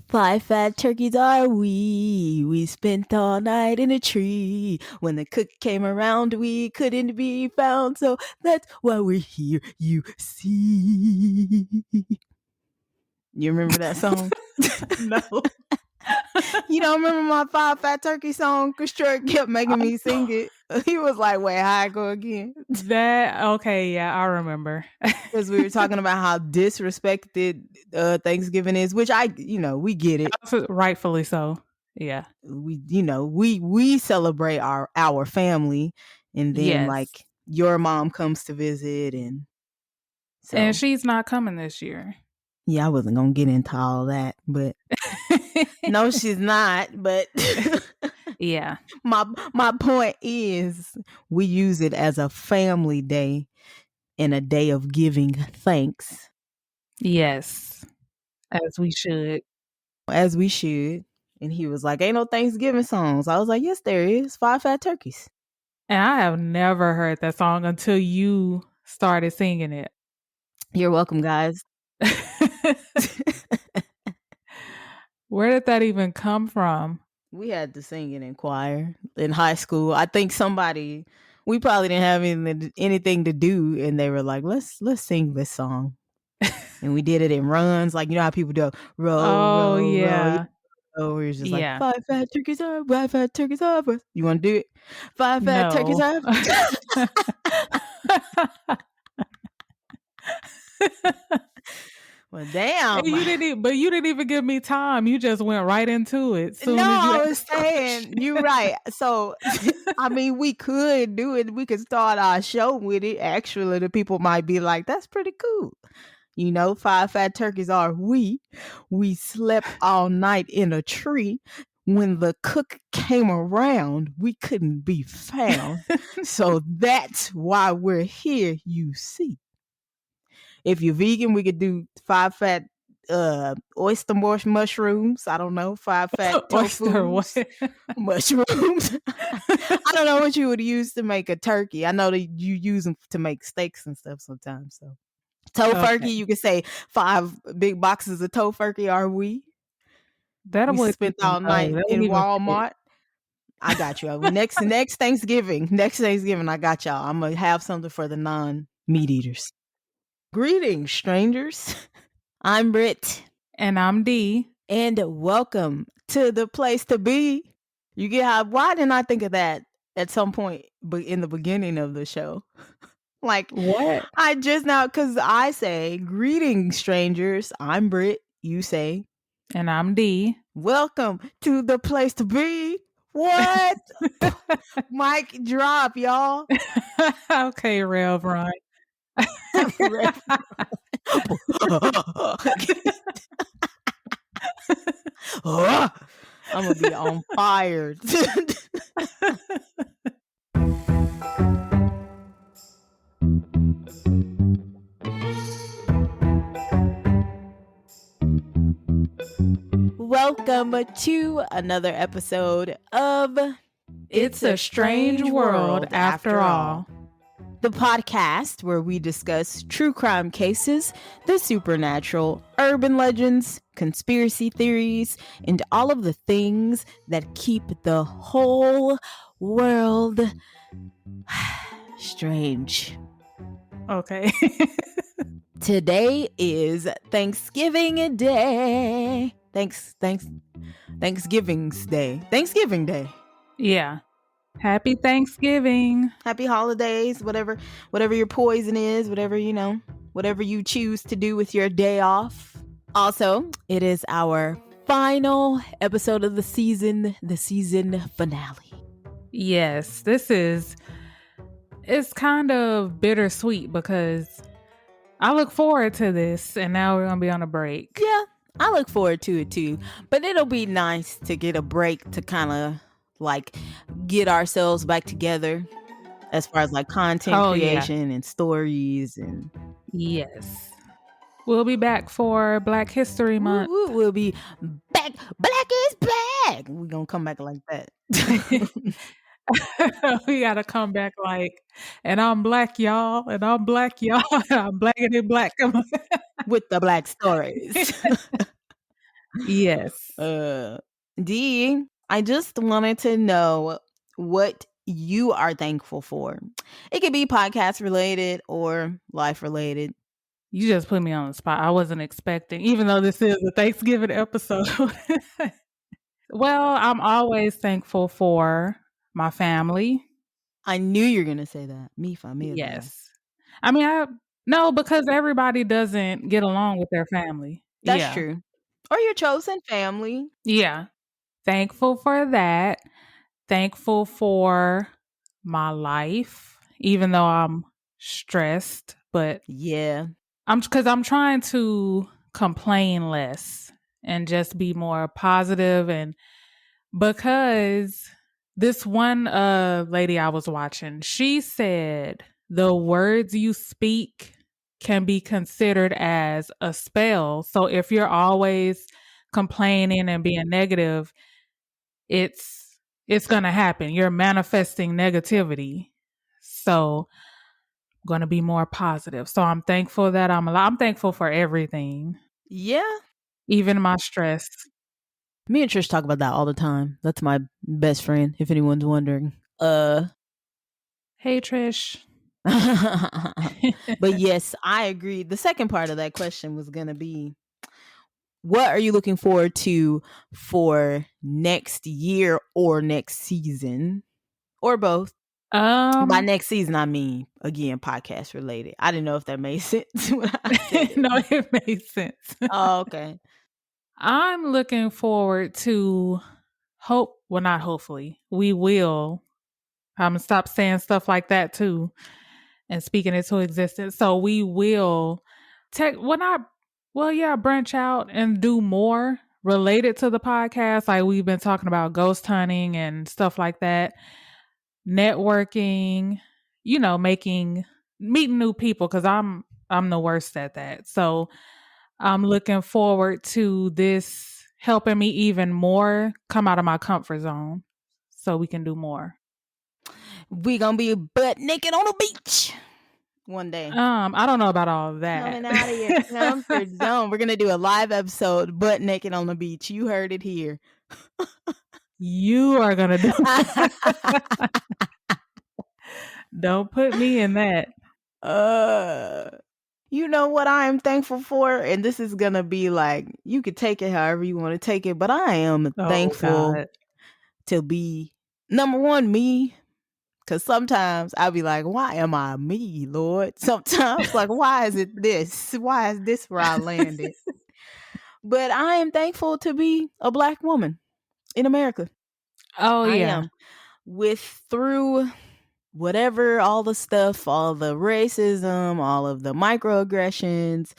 5 fat turkeys are we. We spent all night in a tree. When the cook came around, we couldn't be found. So that's why we're here, you see. You remember that song? No. You don't remember my 5 fat turkey song? Because Troy kept making me sing it. He was like, wait, how I go again? Okay, yeah, I remember. Because we were talking about how disrespected Thanksgiving is, which we get it. Rightfully so. Yeah. We celebrate our family, and then like your mom comes to visit, and so and she's not coming this year. Yeah, I wasn't gonna get into all that, but no, she's not. But yeah, my point is, we use it as a family day and a day of giving thanks. Yes, as we should. And he was like, ain't no Thanksgiving songs. I was like, yes, there is. 5 fat turkeys. And I have never heard that song until you started singing it. You're welcome, guys. Where did that even come from? We had to sing it in choir in high school. I think we probably didn't have anything to do, and they were like, let's sing this song. And we did it in runs, like, you know how people do row, yeah. row. We're just like 5 fat turkeys are, 5 fat turkeys are. You want to do it? 5 fat turkeys are. Well, damn. You didn't even give me time. You just went right into it. I was saying, you're right. So, I mean, we could do it. We could start our show with it. Actually, the people might be like, that's pretty cool. 5 fat turkeys are we. We slept all night in a tree. When the cook came around, we couldn't be found. So that's why we're here, you see. If you're vegan, we could do 5 fat oyster mushrooms. I don't know, 5 fat tofu mushrooms. I don't know what you would use to make a turkey. I know that you use them to make steaks and stuff sometimes. So tofurkey, you could say 5 big boxes of tofurkey are we. We spent all night in Walmart. I got you. Next Thanksgiving, I got y'all. I'm gonna have something for the non-meat eaters. Greetings, strangers. I'm Britt. And I'm Dee. And welcome to the place to be. You get why didn't I think of that at some point in the beginning of the show? Like, what? I just now, because I say, greetings, strangers. I'm Britt. You say. And I'm Dee. Welcome to the place to be. What? Mic drop, y'all. Okay, Rev Run. I'm gonna be on fire. Welcome to another episode of It's a Strange World After All. The podcast where we discuss true crime cases, the supernatural, urban legends, conspiracy theories, and all of the things that keep the whole world strange. Okay. Today is Thanksgiving Day. Thanksgiving's Day. Thanksgiving Day. Yeah. Happy Thanksgiving. Happy holidays, whatever your poison is, whatever you choose to do with your day off. Also, it is our final episode of the season finale. Yes, it's kind of bittersweet because I look forward to this, and now we're going to be on a break. Yeah, I look forward to it too, but it'll be nice to get a break to kind of like get ourselves back together as far as like content creation and stories. And yes, we'll be back for Black History Month. We'll be back. Black is back. We're gonna come back like that. We gotta come back like, and I'm black, y'all, and I'm black, y'all, and I'm blacker than black. With the black stories. Yes. Dee, I just wanted to know what you are thankful for. It could be podcast related or life related. You just put me on the spot. I wasn't expecting, even though this is a Thanksgiving episode. Well, I'm always thankful for my family. I knew you were going to say that. Mi familia. Yes. I mean, no, because everybody doesn't get along with their family. That's Yeah. true. Or your chosen family. Yeah. Thankful for that. Thankful for my life, even though I'm stressed, but yeah, because I'm trying to complain less and just be more positive. And because this one lady I was watching, she said the words you speak can be considered as a spell. So if you're always complaining and being negative, it's going to happen. You're manifesting negativity. So I'm going to be more positive. So I'm thankful that I'm alive. I'm thankful for everything. Yeah. Even my stress. Me and Trish talk about that all the time. That's my best friend, if anyone's wondering. Hey, Trish. But yes, I agree. The second part of that question was going to be, what are you looking forward to for next year or next season? Or both? By next season, I mean, again, podcast related. I didn't know if that made sense when I said it. No, it made sense. Oh, okay. I'm looking forward to not hopefully, we will. I'm going to stop saying stuff like that too and speaking it to existence. So we will branch out and do more related to the podcast. Like we've been talking about ghost hunting and stuff like that. Networking, meeting new people, because I'm the worst at that. So I'm looking forward to this helping me even more come out of my comfort zone so we can do more. We gonna be butt naked on the beach one day. I don't know about all of that. Coming out of your comfort zone. We're gonna do a live episode, butt naked on the beach. You heard it here. You are gonna do it. Don't put me in that. You know what I am thankful for? And this is gonna be like, you could take it however you want to take it, but I am thankful to be number one, me. Cause sometimes I'll be like, why am I me, Lord? Sometimes like, why is it this? Why is this where I landed? But I am thankful to be a Black woman in America. Oh, yeah. I am. Through whatever, all the stuff, all the racism, all of the microaggressions,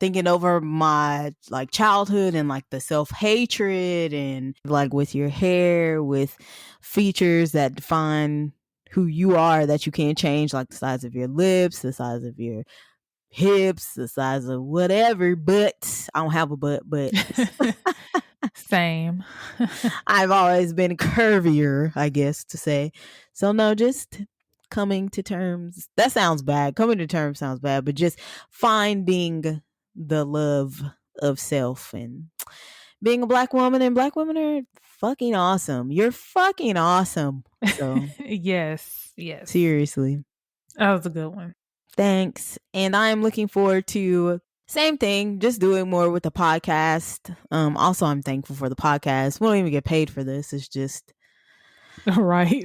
thinking over my like childhood and like the self-hatred and like with your hair, with features that define who you are that you can't change, like the size of your lips, the size of your hips, the size of whatever. But I don't have a butt, but same. I've always been curvier, I guess to say. So no, just coming to terms. That sounds bad. Coming to terms sounds bad, but just finding the love of self and being a Black woman. And Black women are fucking awesome. You're fucking awesome. So yes. Seriously. That was a good one. Thanks. And I'm looking forward to same thing, just doing more with the podcast. Also, I'm thankful for the podcast. We don't even get paid for this. It's just right.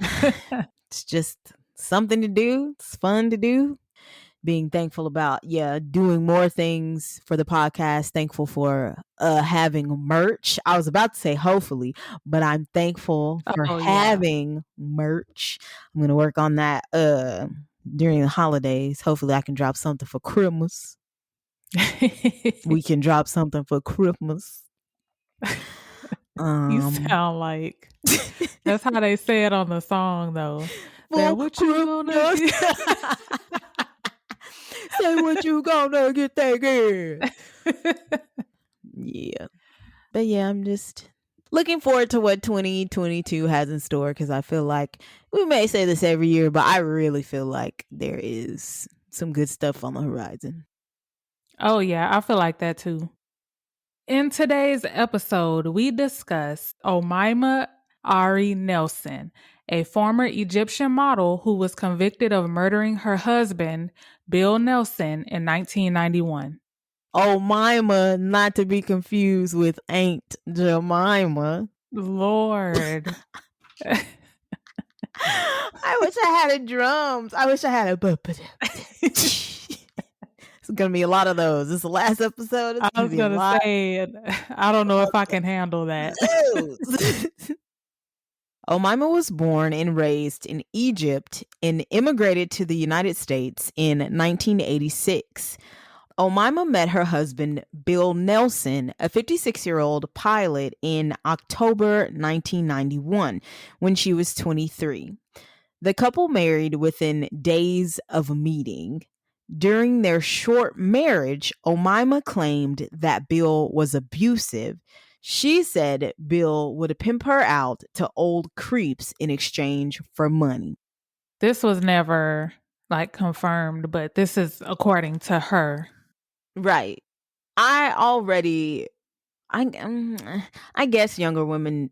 It's just something to do. It's fun to do. Being thankful about, doing more things for the podcast. Thankful for having merch. I was about to say hopefully, but I'm thankful for having merch. I'm going to work on that during the holidays. Hopefully I can drop something for Christmas. We can drop something for Christmas. You sound like that's how they say it on the song though. What you gonna get? Say what you gonna get that girl. Yeah. But yeah, I'm just looking forward to what 2022 has in store, because I feel like we may say this every year, but I really feel like there is some good stuff on the horizon. Oh yeah, I feel like that too. In today's episode, we discuss Omaima Aree Nelson, a former Egyptian model who was convicted of murdering her husband, Bill Nelson, in 1991. Omaima, not to be confused with Aunt Jemima. Lord. I wish I had a drums. I wish I had a. It's gonna be a lot of those. This is the last episode. I was gonna say, I don't know if I can handle that. Omaima was born and raised in Egypt and immigrated to the United States in 1986. Omaima met her husband, Bill Nelson, a 56-year-old pilot, in October 1991 when she was 23. The couple married within days of meeting. During their short marriage, Omaima claimed that Bill was abusive. She said Bill would pimp her out to old creeps in exchange for money. This was never confirmed, but this is according to her. Right. I guess younger women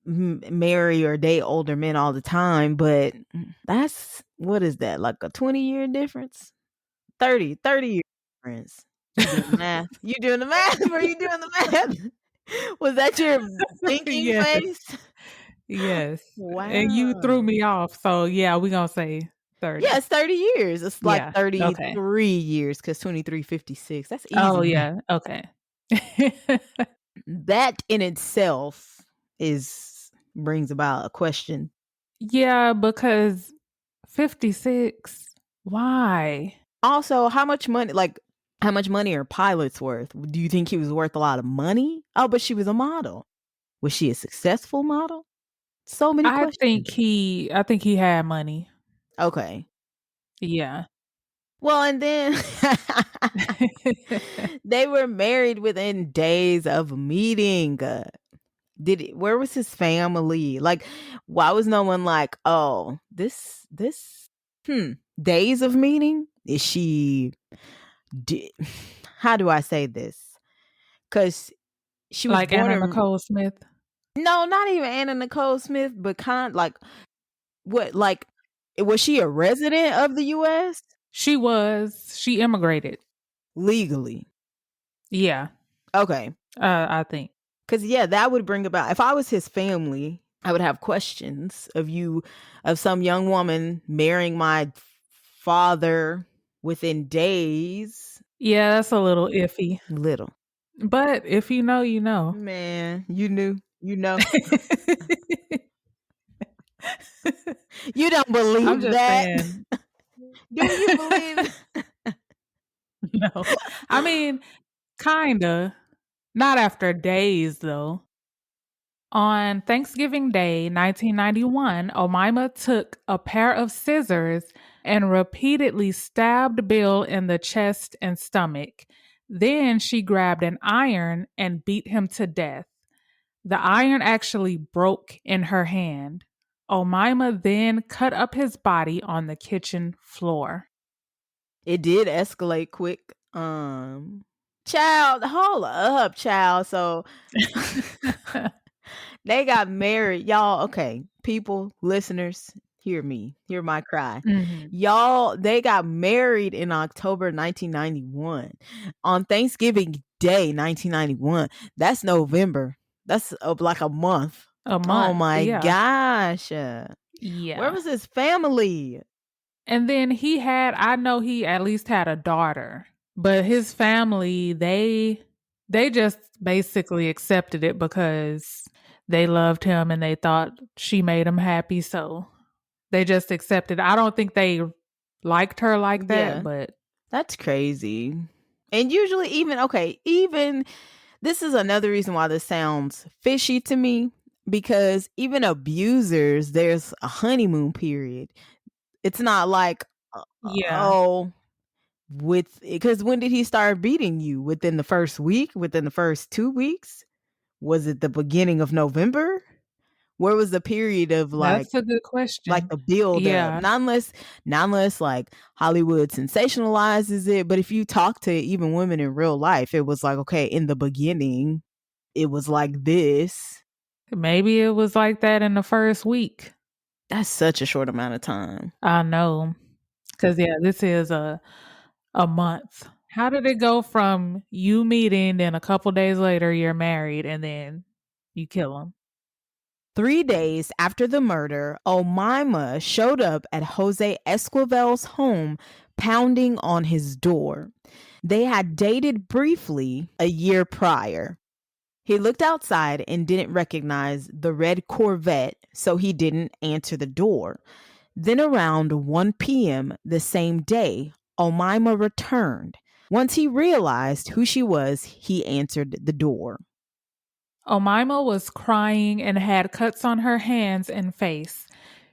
marry or date older men all the time, but what is that? Like a 20-year difference? 30 year difference. You doing the math? You doing the math? Or you doing the math? Was that your thinking face? Yes. Wow. And you threw me off. So yeah, we're going to say 30. Yeah, it's 30 years. It's like 33 okay. years because 23, 56. That's easy. Oh, yeah. Okay. That in itself brings about a question. Yeah, because 56, why? Also, how much money are pilots worth? Do you think he was worth a lot of money? Oh, but she was a model. Was she a successful model? So many questions. I think he had money. Okay. Yeah. Well, and then they were married within days of meeting. Where was his family? Like, why was no one like, oh, this days of meeting? Is she how do I say this? Because she was like born Anna Nicole Smith. No, not even Anna Nicole Smith, but kind of like what? Like, was she a resident of the U.S.? She was. She immigrated Legally. Yeah. Okay. I think. Because, yeah, that would bring about, if I was his family, I would have questions of some young woman marrying my father within days. Yeah, that's a little iffy. Little. But if you know, you know. Man, you knew. You know. You don't believe I'm just that. Saying. Do you believe? No. I mean, kinda. Not after days, though. On Thanksgiving Day, 1991, Omaima took a pair of scissors and repeatedly stabbed Bill in the chest and stomach. Then she grabbed an iron and beat him to death. The iron actually broke in her hand. Omaima then cut up his body on the kitchen floor. It did escalate quick. Child, hold up, child. So they got married. Y'all, okay, people, listeners, hear me. Hear my cry. Mm-hmm. Y'all, they got married in October 1991. On Thanksgiving Day, 1991. That's November. That's like a month. A month. Oh my gosh. Yeah. Where was his family? And then I know he at least had a daughter, but his family, they just basically accepted it because they loved him and they thought she made him happy. So they just accepted. I don't think they liked her like that, but that's crazy. And usually even this is another reason why this sounds fishy to me, because even abusers, there's a honeymoon period. It's not like, because when did he start beating you? Within the first week? Within the first 2 weeks? Was it the beginning of November? Where was the period of That's a good question. the build up? Yeah. Not unless like Hollywood sensationalizes it, but if you talk to even women in real life, it was like, okay, in the beginning, it was like this. Maybe it was like that in the first week. That's such a short amount of time. I know. Because, yeah, this is a month. How did it go from you meeting, then a couple days later you're married, and then you kill him? 3 days after the murder, Omaima showed up at Jose Esquivel's home, pounding on his door. They had dated briefly a year prior. He looked outside and didn't recognize the red Corvette, so he didn't answer the door. Then around 1 p.m. the same day, Omaima returned. Once he realized who she was, he answered the door. Omaima was crying and had cuts on her hands and face.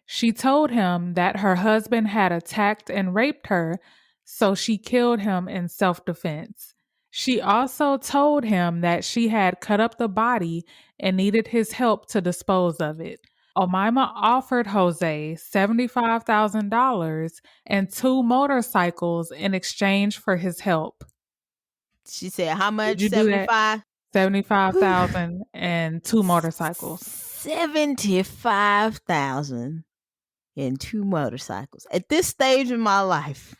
She told him that her husband had attacked and raped her, so she killed him in self-defense. She also told him that she had cut up the body and needed his help to dispose of it. Omaima offered Jose $75,000 and 2 motorcycles in exchange for his help. She said, how much? Did you do that? 75? 75,000 and 2 motorcycles. 75,000 and 2 motorcycles. At this stage in my life,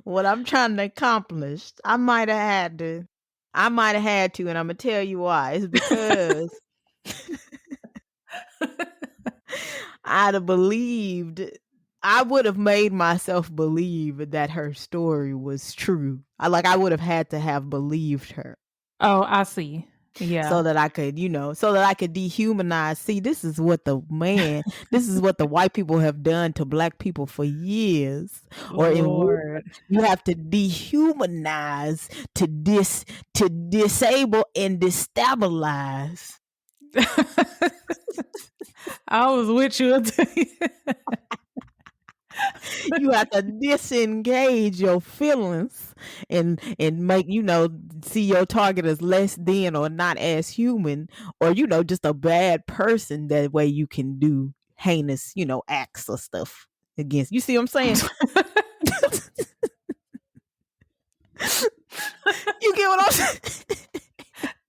what I'm trying to accomplish, I might have had to, and I'm gonna tell you why. It's because I'd have believed, I would have made myself believe that her story was true. I would have had to have believed her. Oh, I see. Yeah. So that I could, dehumanize. See, this is what the white people have done to black people for years. Or in war, you have to dehumanize to disable and destabilize. I was with you. You have to disengage your feelings and make, see your target as less than or not as human, or, just a bad person. That way you can do heinous, acts or stuff against. You see what I'm saying? You get what I'm saying?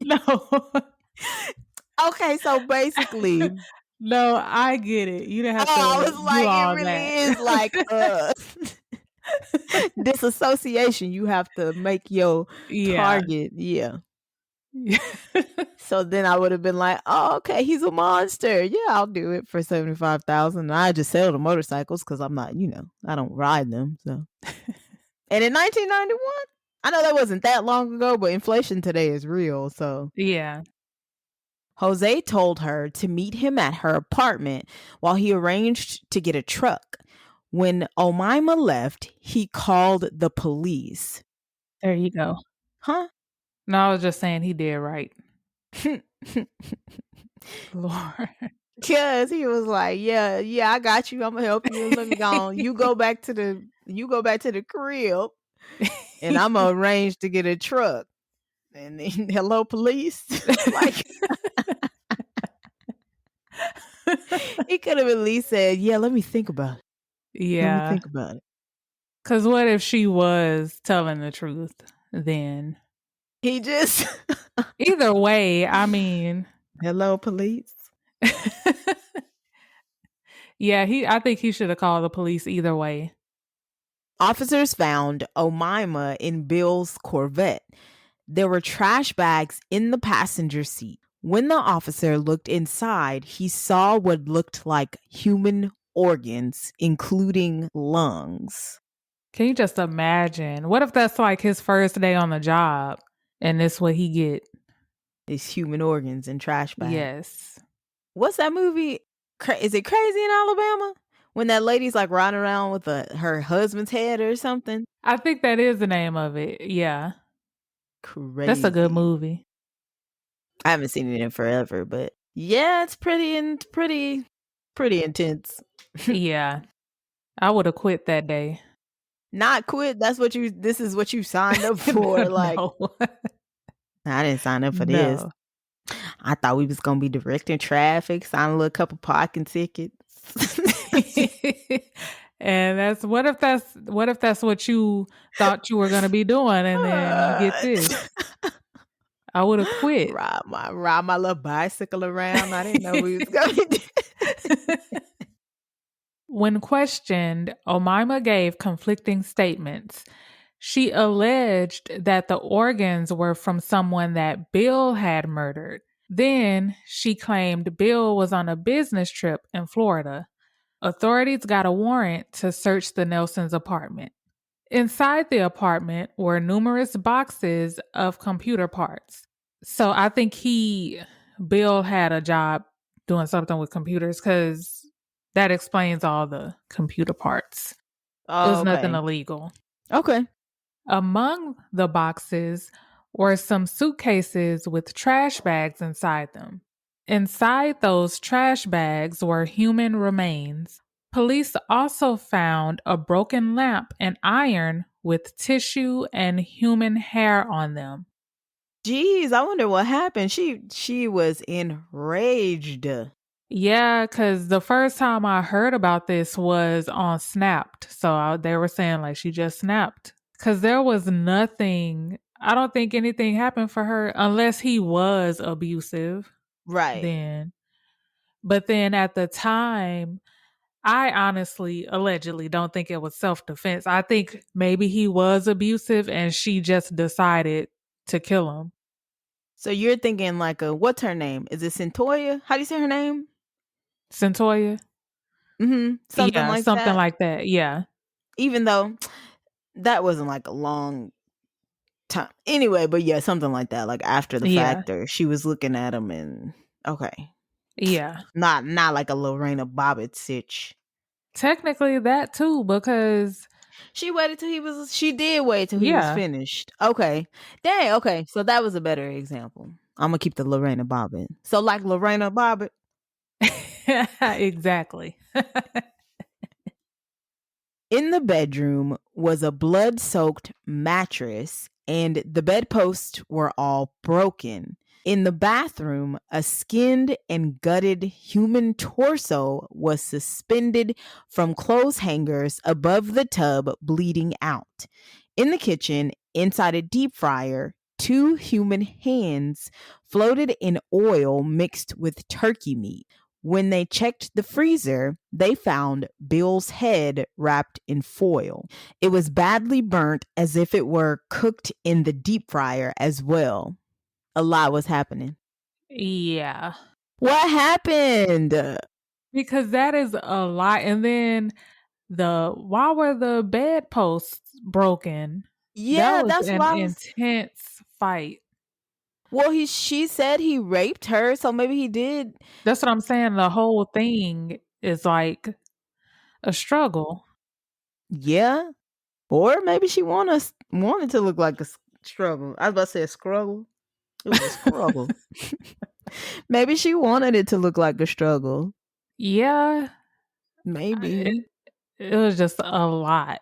No. Okay, so basically, no, I get it. You didn't have to. I was like, do all it really that. is like disassociation. You have to make your target. Yeah. So then I would have been like, oh, okay, he's a monster. Yeah, I'll do it for 75,000. I just sell the motorcycles because I'm not, I don't ride them. So, and in 1991, I know that wasn't that long ago, but inflation today is real. So yeah. Jose told her to meet him at her apartment while he arranged to get a truck. When Omaima left, he called the police. There you go. Huh? No, I was just saying he did right. Lord. Because he was like, yeah, I got you. I'm gonna help you. Let me go on. You go back to the crib, and I'm gonna arrange to get a truck. And then, hello, police. Like, he could have at least said, yeah, let me think about it. Yeah. Let me think about it. Because what if she was telling the truth then? He just... Either way, I mean... Hello, police. Yeah, I think he should have called the police either way. Officers found Omaima in Bill's Corvette. There were trash bags in the passenger seat. When the officer looked inside, he saw what looked like human organs, including lungs. Can you just imagine? What if that's like his first day on the job and this what he get? These human organs and trash bags. Yes. What's that movie? Is it Crazy in Alabama? When that lady's like riding around with her husband's head or something? I think that is the name of it. Yeah. Crazy. That's a good movie. I haven't seen it in forever, but yeah, it's pretty intense. Yeah. I would have quit that day. Not quit. This is what you signed up for. Like, no. I didn't sign up for this. I thought we was gonna be directing traffic, signing a little couple parking tickets. And what if that's what you thought you were gonna be doing, and then you get this? I would have quit. ride my little bicycle around. I didn't know we was gonna be When questioned, Omaima gave conflicting statements. She alleged that the organs were from someone that Bill had murdered. Then she claimed Bill was on a business trip in Florida. Authorities got a warrant to search the Nelsons' apartment. Inside the apartment were numerous boxes of computer parts. So I think Bill had a job doing something with computers, because that explains all the computer parts. It Oh, was nothing okay. illegal. Okay. Among the boxes were some suitcases with trash bags inside them. Inside those trash bags were human remains. Police also found a broken lamp and iron with tissue and human hair on them. Jeez, I wonder what happened. She was enraged. Yeah, because the first time I heard about this was on Snapped. So they were saying like she just snapped. Because there was nothing, I don't think anything happened for her unless he was abusive Right. then. But then at the time, I honestly, allegedly, don't think it was self-defense. I think maybe he was abusive and she just decided to kill him. So you're thinking like what's her name? Is it Centoya? How do you say her name? Centoya? Something Yeah, like something that. like that. Yeah. Even though that wasn't like a long time. Anyway, but yeah, something like that. Like after the Yeah. fact, or she was looking at him and okay. Yeah. Not like a Lorena Bobbitt sitch. Technically that too, because She did wait till he was yeah. finished. Okay. Dang, okay. So that was a better example. I'm gonna keep the Lorena Bobbitt. So like Lorena Bobbitt. Exactly. In the bedroom was a blood-soaked mattress and the bedposts were all broken. In the bathroom, a skinned and gutted human torso was suspended from clothes hangers above the tub, bleeding out. In the kitchen, inside a deep fryer, 2 human hands floated in oil mixed with turkey meat. When they checked the freezer, they found Bill's head wrapped in foil. It was badly burnt as if it were cooked in the deep fryer as well. A lot was happening. Yeah. What happened? Because that is a lot. And then why were the bedposts broken? That Yeah, was that's what an I was. intense fight. Well, she said he raped her, so maybe he did. That's what I'm saying. The whole thing is like a struggle. Yeah, or maybe she wanted to look like a struggle. I was about to say a scruggle. It was a scruggle. Maybe she wanted it to look like a struggle. Yeah. It, Maybe it was just a lot.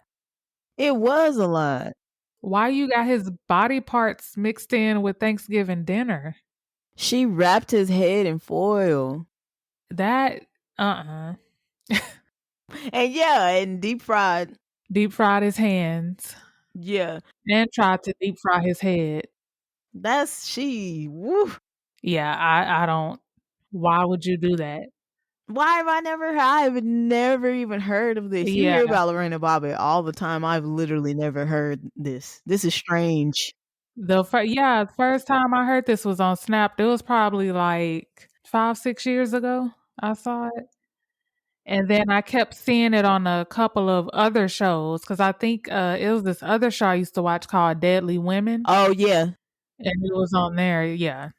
it was a lot. Why you got his body parts mixed in with Thanksgiving dinner? She wrapped his head in foil. That, And yeah, and deep fried. Deep fried his hands Yeah. and tried to deep fry his head. Woo. Yeah, I don't. Why would you do that? Why have I've never even heard of this. You Yeah, hear about Lorena Bobbitt all the time. I've literally never heard this. This is strange. the first time I heard this was on Snap. It was probably like 5-6 years ago. I saw it, and then I kept seeing it on a couple of other shows because I think it was this other show I used to watch called Deadly Women, Oh yeah. and it was on there. Yeah.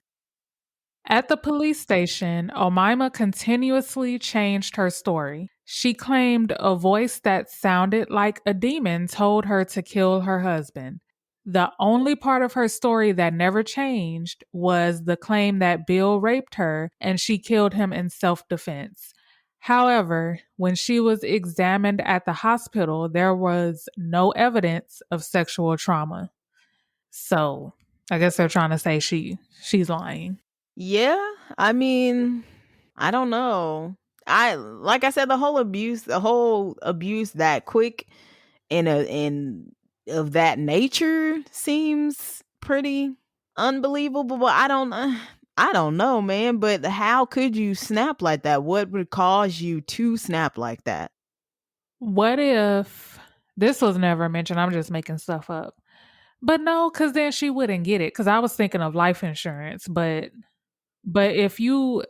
At the police station, Omaima continuously changed her story. She claimed a voice that sounded like a demon told her to kill her husband. The only part of her story that never changed was the claim that Bill raped her and she killed him in self-defense. However, when she was examined at the hospital, there was no evidence of sexual trauma. So, I guess they're trying to say she's lying. Yeah, I mean, I don't know. I like I said, the whole abuse that quick and of that nature seems pretty unbelievable. But I don't know, man. But how could you snap like that? What would cause you to snap like that? What if this was never mentioned? I'm just making stuff up. But no, because then she wouldn't get it. Because I was thinking of life insurance, but if you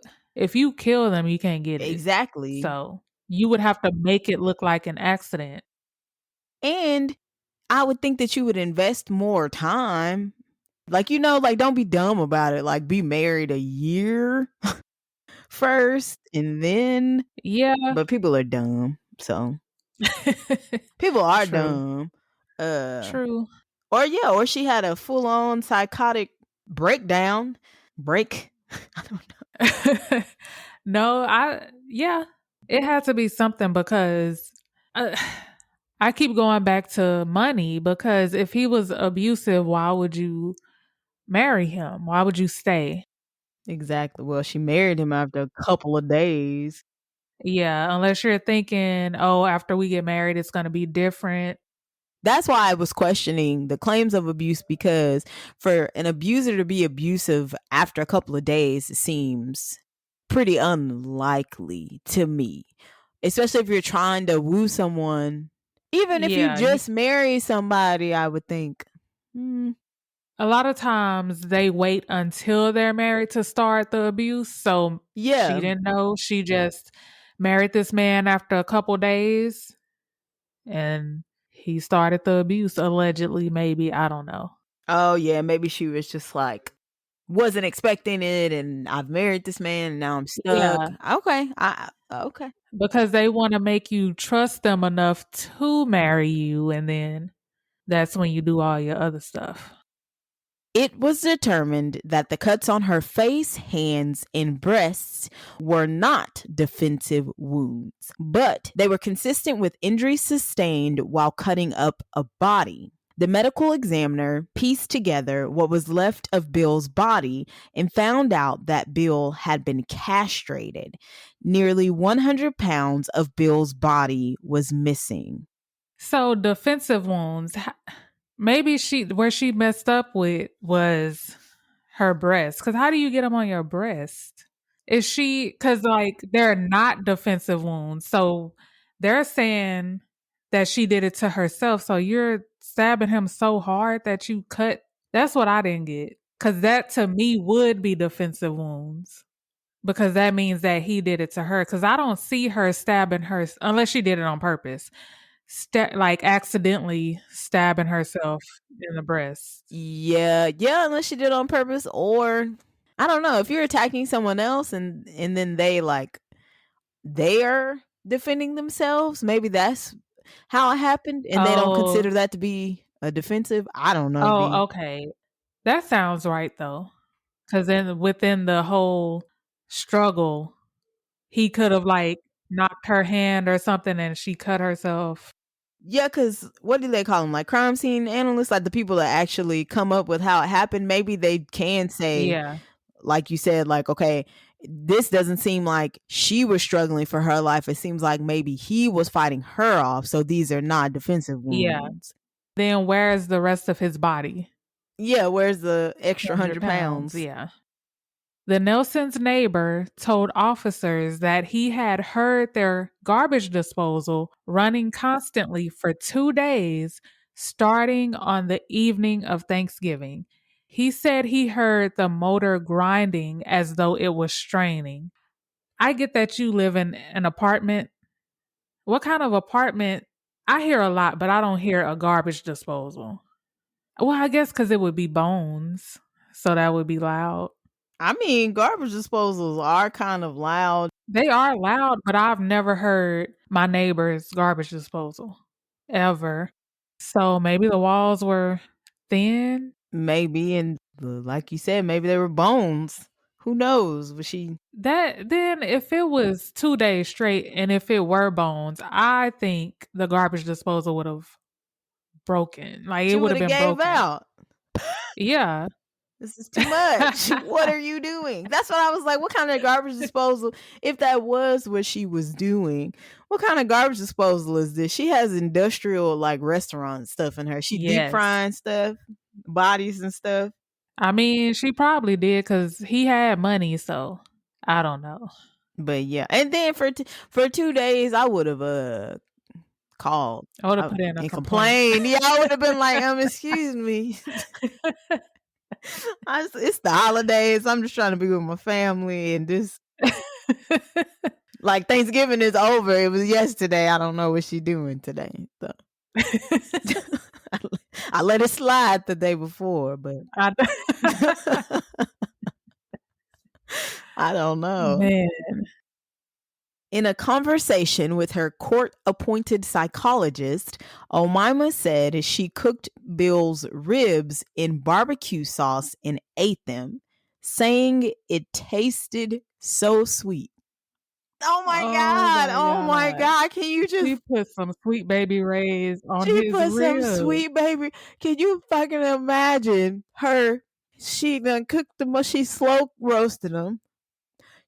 kill them, you can't get it. Exactly. So you would have to make it look like an accident. And I would think that you would invest more time. Like, like don't be dumb about it. Like be married a year first and then Yeah. but people are dumb. So people are True. dumb. True. Or yeah, or she had a full on psychotic breakdown. Break. I don't know. No, yeah, it had to be something because uh, I keep going back to money because if he was abusive, why would you marry him? Why would you stay? Exactly. Well, she married him after a couple of days. Yeah, unless you're thinking, oh, after we get married, it's going to be different. That's why I was questioning the claims of abuse because for an abuser to be abusive after a couple of days seems pretty unlikely to me. Especially if you're trying to woo someone. Even if you Yeah, just marry somebody, I would think. a lot of times they wait until they're married to start the abuse. So she Yeah. didn't know. She just married this man after a couple days and he started the abuse allegedly, maybe. I don't know. Oh yeah, maybe she was just like wasn't expecting it and I've married this man and now I'm stuck. Yeah, Okay. Okay. because they want to make you trust them enough to marry you. And then that's when you do all your other stuff. It was determined that the cuts on her face, hands, and breasts were not defensive wounds, but they were consistent with injuries sustained while cutting up a body. The medical examiner pieced together what was left of Bill's body and found out that Bill had been castrated. Nearly 100 pounds of Bill's body was missing. So defensive wounds, maybe where she messed up with was her breast. Because how do you get them on your breast? Is she, because like they're not defensive wounds. So they're saying that she did it to herself. So you're stabbing him so hard that you cut. That's what I didn't get. Because that to me would be defensive wounds. Because that means that he did it to her. Because I don't see her stabbing her unless she did it on purpose. Like accidentally stabbing herself in the breast. Yeah, yeah, unless she did it on purpose or I don't know, if you're attacking someone else and then they're defending themselves, maybe that's how it happened and they don't Oh, consider that to be a defensive. I don't know, oh, D. okay. That sounds right though. Cause then within the whole struggle, he could have like knocked her hand or something and she cut herself. Yeah, because what do they call them? Like crime scene analysts, like the people that actually come up with how it happened. Maybe they can say, Yeah. like you said, like, okay, this doesn't seem like she was struggling for her life. It seems like maybe he was fighting her off. So these are not defensive Yeah. wounds. Then where's the rest of his body? Yeah, where's the extra 100 100 pounds. pounds? Yeah. The Nelson's neighbor told officers that he had heard their garbage disposal running constantly for 2 days, starting on the evening of Thanksgiving. He said he heard the motor grinding as though it was straining. I get that you live in an apartment. What kind of apartment? I hear a lot, but I don't hear a garbage disposal. Well, I guess because it would be bones. So that would be loud. I mean, garbage disposals are kind of loud. They are loud, but I've never heard my neighbor's garbage disposal ever. So maybe the walls were thin. Maybe, and like you said, maybe they were bones. Who knows? But That then if it was 2 days straight and if it were bones, I think the garbage disposal would have broken. Like it she would would have have been gave broken. out. Yeah. This is too much. What are you doing? That's what I was like. What kind of garbage disposal? If that was what she was doing, what kind of garbage disposal is this? She has industrial like restaurant stuff in her. She deep Yes. frying stuff, bodies and stuff. I mean, she probably did because he had money, so I don't know. But yeah, and then for 2 days, I would have called I would have put in a and complaint. complained. Yeah, I would have been like, excuse me. It's the holidays. I'm just trying to be with my family, and this like Thanksgiving is over. It was yesterday. I don't know what she's doing today. So. I let it slide the day before, but I don't know. Man. In a conversation with her court-appointed psychologist, Omaima said she cooked Bill's ribs in barbecue sauce and ate them, saying it tasted so sweet. Oh my God. Oh my God. Can you just... She put some Sweet Baby Ray's on She his put some ribs. Sweet Baby... Can you fucking imagine her? She done cooked them, she slow roasted them.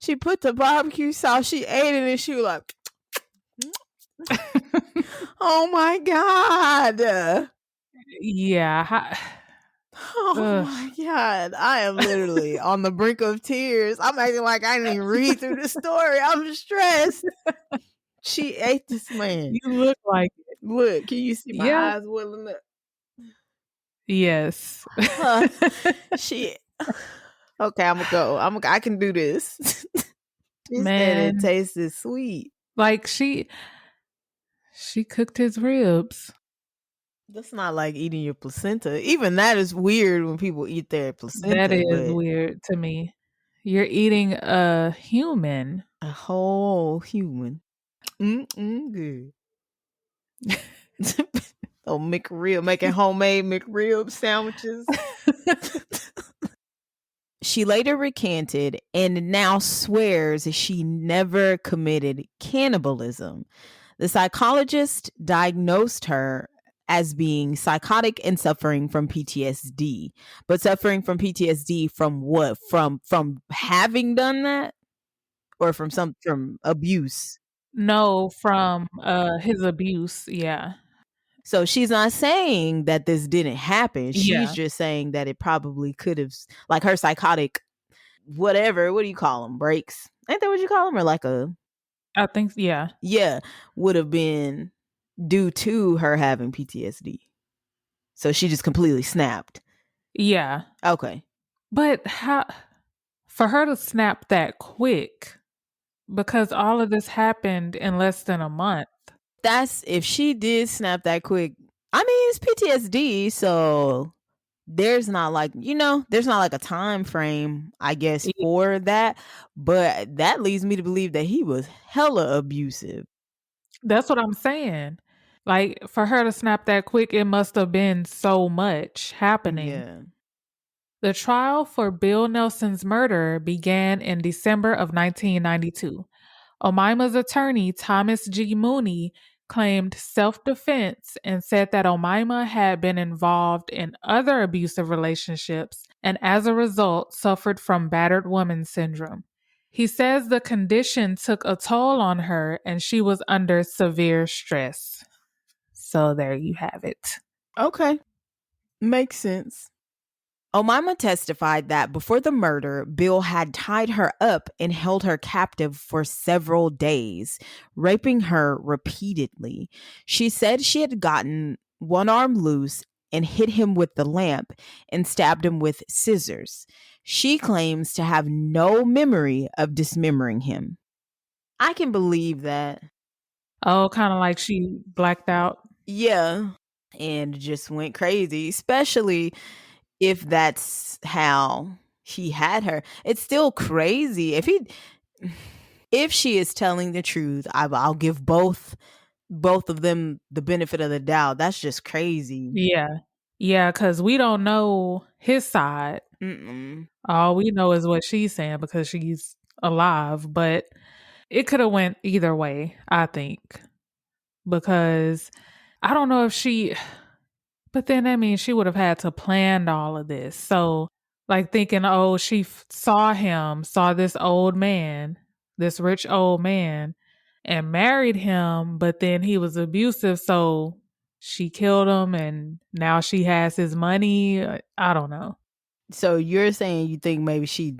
She put the barbecue sauce, she ate it, and she was like... Oh my God. Yeah. Oh my God. I am literally on the brink of tears. I'm acting like I didn't even read through the story. I'm stressed. She ate this man. You look like it. Look, can you see my eyes welling up? Yes. She... Okay, I'm gonna go. I can do this. She said it tasted sweet. Like she cooked his ribs. That's not like eating your placenta. Even that is weird when people eat their placenta. That is weird to me. You're eating a human. A whole human. Good. Oh, McRib, making homemade McRib sandwiches. She later recanted and now swears she never committed cannibalism. The psychologist diagnosed her as being psychotic and suffering from PTSD. But suffering from PTSD from what? From having done that? Or from abuse? No, from his abuse, yeah. So she's not saying that this didn't happen. She's just saying that it probably could have, like her psychotic, whatever, what do you call them? Breaks? Ain't that what you call them? Or like I think, yeah. Yeah, would have been due to her having PTSD. So she just completely snapped. Yeah. Okay. But how, for her to snap that quick, because all of this happened in less than a month. That's if she did snap that quick. I mean, it's PTSD, so there's not like, there's not like a time frame, I guess, for that. But that leads me to believe that he was hella abusive. That's what I'm saying. Like, for her to snap that quick, it must have been so much happening. Yeah. The trial for Bill Nelson's murder began in December of 1992. Omaima's attorney, Thomas G. Mooney, claimed self-defense and said that Omaima had been involved in other abusive relationships and as a result suffered from battered woman syndrome. He says the condition took a toll on her and she was under severe stress. So there you have it. Okay. Makes sense. Omaima testified that before the murder, Bill had tied her up and held her captive for several days, raping her repeatedly. She said she had gotten one arm loose and hit him with the lamp and stabbed him with scissors. She claims to have no memory of dismembering him. I can believe that. Oh, kind of like she blacked out? Yeah, and just went crazy, especially if that's how he had her. It's still crazy. If she is telling the truth, I'll give both of them the benefit of the doubt. That's just crazy. Yeah, because we don't know his side. All we know is what she's saying because she's alive, but it could have went either way, I think. Because I don't know if but then that means she would have had to plan all of this. So Like thinking, oh, she saw this old man, this rich old man, and married him, but then he was abusive, so she killed him and now she has his money. I don't know. So you're saying you think maybe she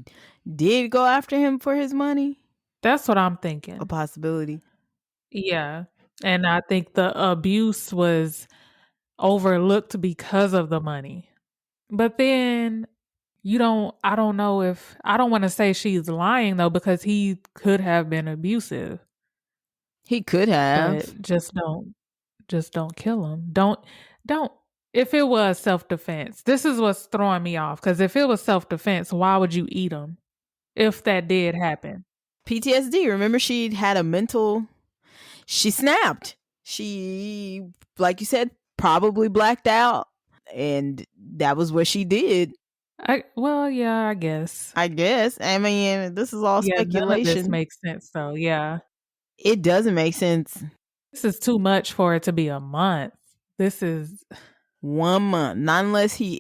did go after him for his money? That's what I'm A thinking. possibility. Yeah. And I think the abuse was overlooked because of the money. But then I don't know if, I don't want to say she's lying though, because he could have been abusive, He could have. but just don't kill him. Don't, if it was self defense, this is what's throwing me off. Because if it was self defense, why would you eat him if that did happen? PTSD. Remember, she had a mental. She snapped. She, like you said, probably blacked out. And that was what she did. Well, yeah, I guess. I guess. I mean, this is all Yeah, none of this speculation. makes sense though. Yeah. It doesn't make sense. This is too much for it to be a month. This is 1 month. Not unless he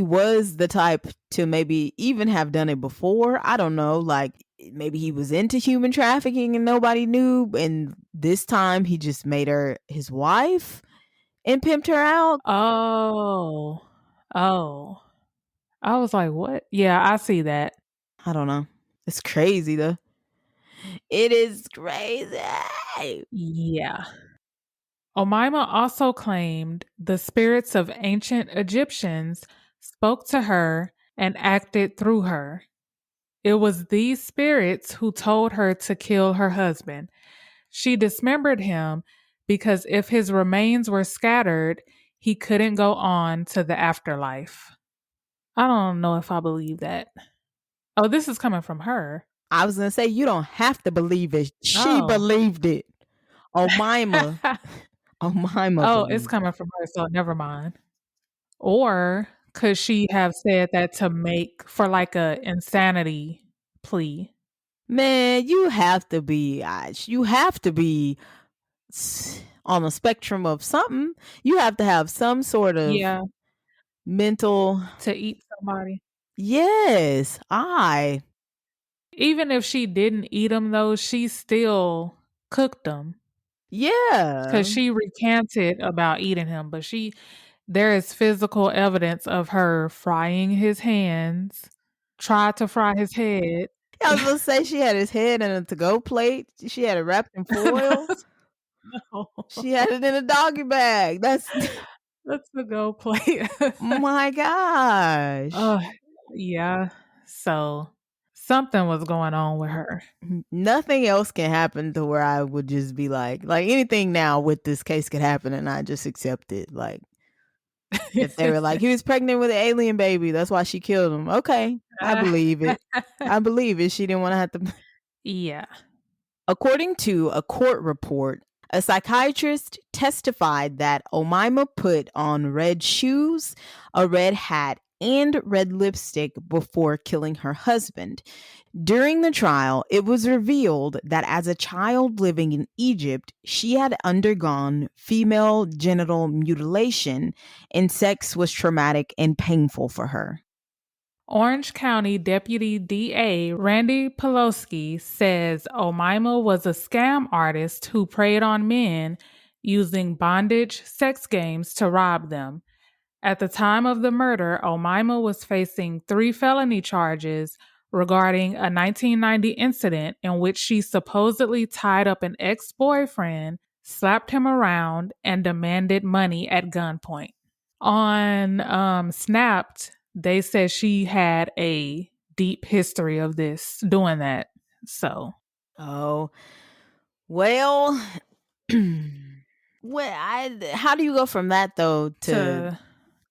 was the type to maybe even have done it before. I don't know. Like maybe he was into human trafficking and nobody knew. And this time he just made her his wife and pimped her out. oh. Oh. I was like, what? Yeah, I see that. I don't know. It's crazy though. It is crazy. Yeah. Omaima also claimed the spirits of ancient Egyptians spoke to her and acted through her. It was these spirits who told her to kill her husband. She dismembered him because if his remains were scattered, he couldn't go on to the afterlife. I don't know if I believe that. Oh, this is coming from her. I was gonna say you don't have to believe it. She Oh. believed it. Omaima. Omaima. Oh, it's coming from her, so never mind. Or could she have said that to make for like a insanity plea? Man, you have to be. You have to be on a spectrum of something. You have to have some sort of Yeah, mental. to eat somebody. Yes, Even if she didn't eat them, though, she still cooked them yeah. because she recanted about eating him. But there is physical evidence of her frying his hands, tried to fry his head. I was gonna say she had his head in a to-go plate. She had it wrapped in foil. No. She had it in a doggy bag. That's That's the go play. my gosh. Oh, yeah. So something was going on with her. Nothing else can happen to where I would just be like anything now with this case could happen and I just accept it. Like if they were like, he was pregnant with an alien baby, that's why she killed him. Okay, I believe it. I believe it. She didn't want to have to. Yeah. According to a court report, a psychiatrist testified that Omaima put on red shoes, a red hat, and red lipstick before killing her husband. During the trial, it was revealed that as a child living in Egypt, she had undergone female genital mutilation, and sex was traumatic and painful for her. Orange County Deputy DA Randy Pulowski says Omaima was a scam artist who preyed on men using bondage sex games to rob them. At the time of the murder, Omaima was facing 3 felony charges regarding a 1990 incident in which she supposedly tied up an ex-boyfriend, slapped him around, and demanded money at gunpoint. On Snapped, they said she had a deep history of doing that. So, Oh, well, how do you go from that though to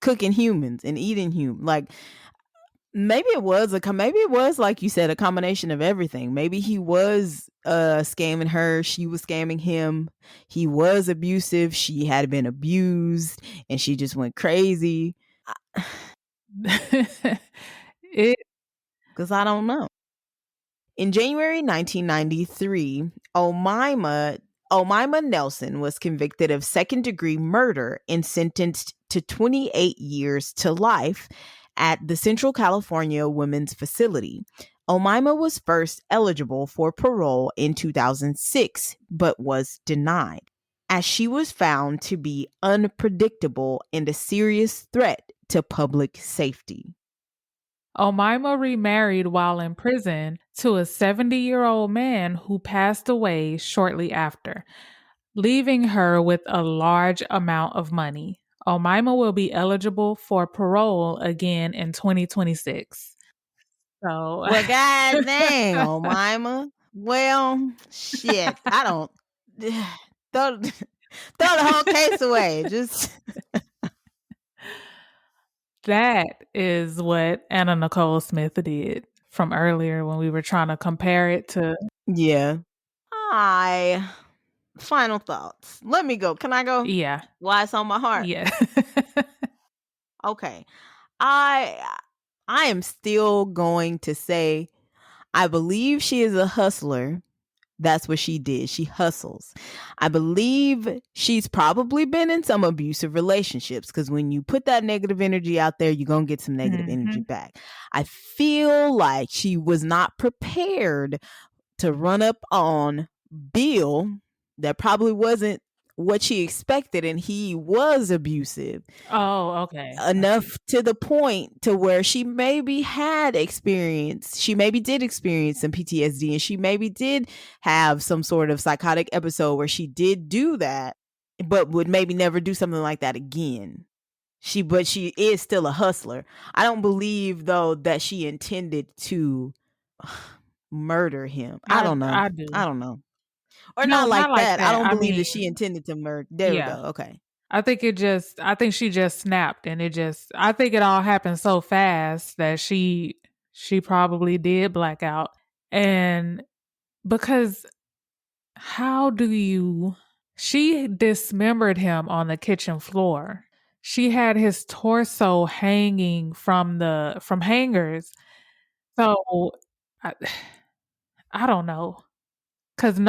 cooking humans and eating humans? Like maybe it was like you said a combination of everything. Maybe he was scamming her, she was scamming him. He was abusive, she had been abused, and she just went crazy. Because I don't know. In January 1993, Omaima Nelson was convicted of second-degree murder and sentenced to 28 years to life at the Central California Women's Facility. Omaima was first eligible for parole in 2006, but was denied, as she was found to be unpredictable and a serious threat to public safety. Omaima remarried while in prison to a 70-year-old man who passed away shortly after, leaving her with a large amount of money. Omaima will be eligible for parole again in 2026. So, Well, god dang, Omaima. Well, shit. I don't throw, throw the whole case away. Just that is what Anna Nicole Smith did from earlier when we were trying to compare it to. yeah. Final thoughts. Let me go. Can I go? Yeah. Why it's on my heart? Yeah. Okay. I am still going to say I believe she is a hustler. That's what she did. She hustles. I believe she's probably been in some abusive relationships, because when you put that negative energy out there, you're going to get some negative energy back. I feel like she was not prepared to run up on Bill. That probably wasn't what she expected, and he was abusive. Oh, okay. Enough to the point to where she maybe did experience some PTSD, and she maybe did have some sort of psychotic episode where she did do that, but would maybe never do something like that again. But she is still a hustler. I don't believe, though, that she intended to murder him. I don't know. I do. I don't know. Or No, not like not like that. I that. don't I believe mean, that she intended to murder. There we yeah. go. Okay. I think she just snapped, and I think it all happened so fast that she probably did black out. And because she dismembered him on the kitchen floor. She had his torso hanging from hangers. So I don't know. Cause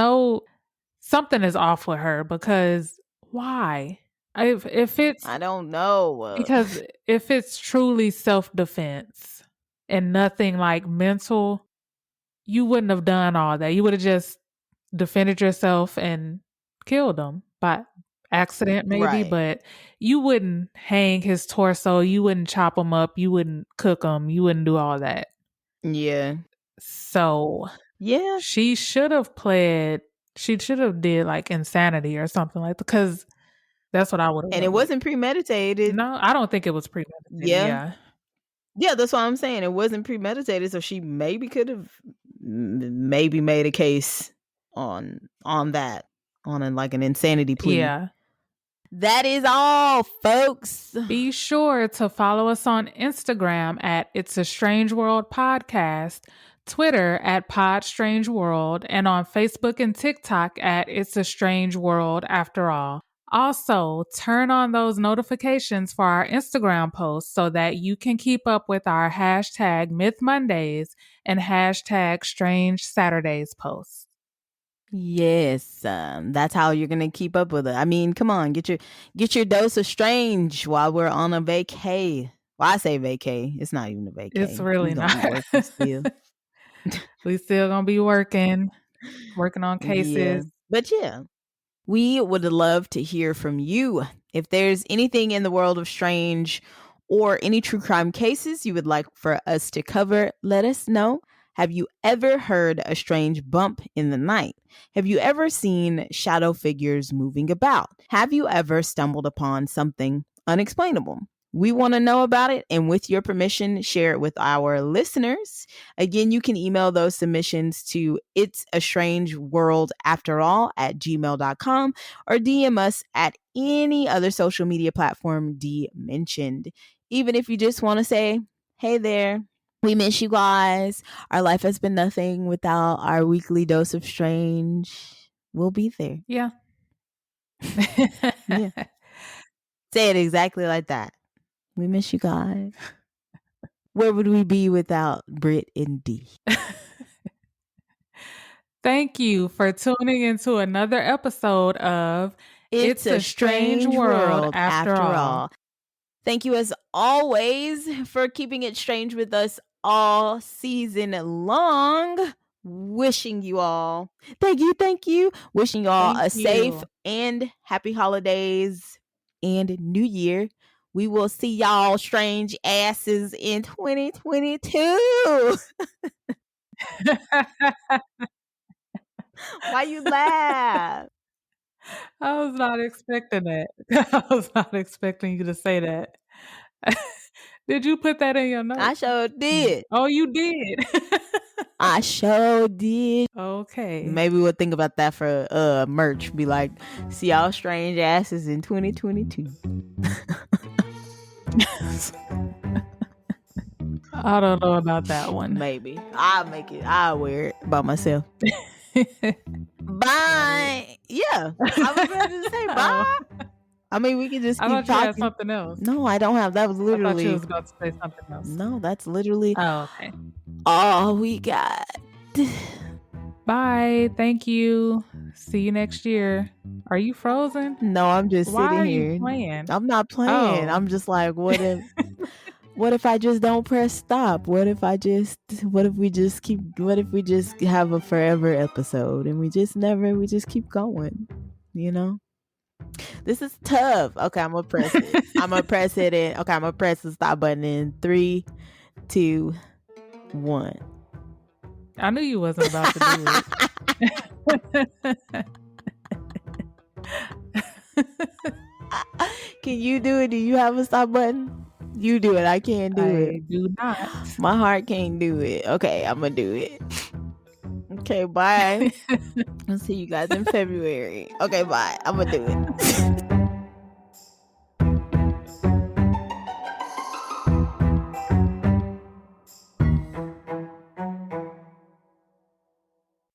something is off with her, because why? If it's I don't know. Because if it's truly self-defense and nothing like mental, you wouldn't have done all that. You would have just defended yourself and killed him by accident, maybe, Right. but you wouldn't hang his torso. You wouldn't chop him up. You wouldn't cook him. You wouldn't do all that. Yeah. So, yeah, she should have did like insanity or something like that, because that's what I would have. And it wasn't premeditated. No, I don't think it was premeditated. Yeah. Yeah, that's what I'm saying. It wasn't premeditated, so she maybe could have maybe made a case on that, on like an insanity plea. Yeah. That is all, folks. Be sure to follow us on Instagram at It's a Strange World Podcast, Twitter at Pod Strange World, and on Facebook and TikTok at It's a Strange World After All. Also, turn on those notifications for our Instagram posts so that you can keep up with our hashtag Myth Mondays and hashtag Strange Saturdays posts. Yes, that's how you're gonna keep up with it. I mean, come on, get your dose of strange while we're on a vacay. Well, I say vacay. It's not even a vacay. It's really not. Still. We still gonna be working on cases. Yeah. But yeah, we would love to hear from you. If there's anything in the world of strange or any true crime cases you would like for us to cover, let us know. Have you ever heard a strange bump in the night? Have you ever seen shadow figures moving about? Have you ever stumbled upon something unexplainable? We want to know about it, and with your permission, share it with our listeners. Again, you can email those submissions to itsastrangeworldafterall@gmail.com or DM us at any other social media platform Dee mentioned. Even if you just want to say, hey there, we miss you guys. Our life has been nothing without our weekly dose of strange. We'll be there. Yeah. Yeah. Say it exactly like that. We miss you guys. Where would we be without Brit and Dee? Thank you for tuning into another episode of It's a Strange World After All. Thank you as always for keeping it strange with us all season long. Wishing you all, thank you. Wishing you all Thank a safe you. and happy holidays and New Year. We will see y'all strange asses in 2022. Why you laugh? I was not expecting that. I was not expecting you to say that. Did you put that in your notes? I sure did. Oh, you did. I sure did. Okay. Maybe we'll think about that for merch. Be like, see y'all strange asses in 2022. I don't know about that one. Maybe. I'll wear it by myself. Bye. Yeah. I was ready to say bye. I mean, we can just I keep thought you had talking. something else. No, I don't have. That was I thought you literally. was about to say something else. No, that's literally Oh, okay. all we got. Bye. Thank you. See you next year. Are you frozen? No, I'm just Why sitting are here. you playing? I'm not playing. Oh. I'm just like, what if I just don't press stop? What if we just have a forever episode and we just keep going, you know? This is tough. Okay, I'm gonna press it. I'm gonna press it in. Okay, I'm gonna press the stop button in 3, 2, 1. I knew you wasn't about to do it. Can you do it? Do you have a stop button? You do it. I can't do it. I do not. My heart can't do it. Okay, I'm gonna do it. Okay, bye. I'll see you guys in February. Okay, bye. I'm gonna do it.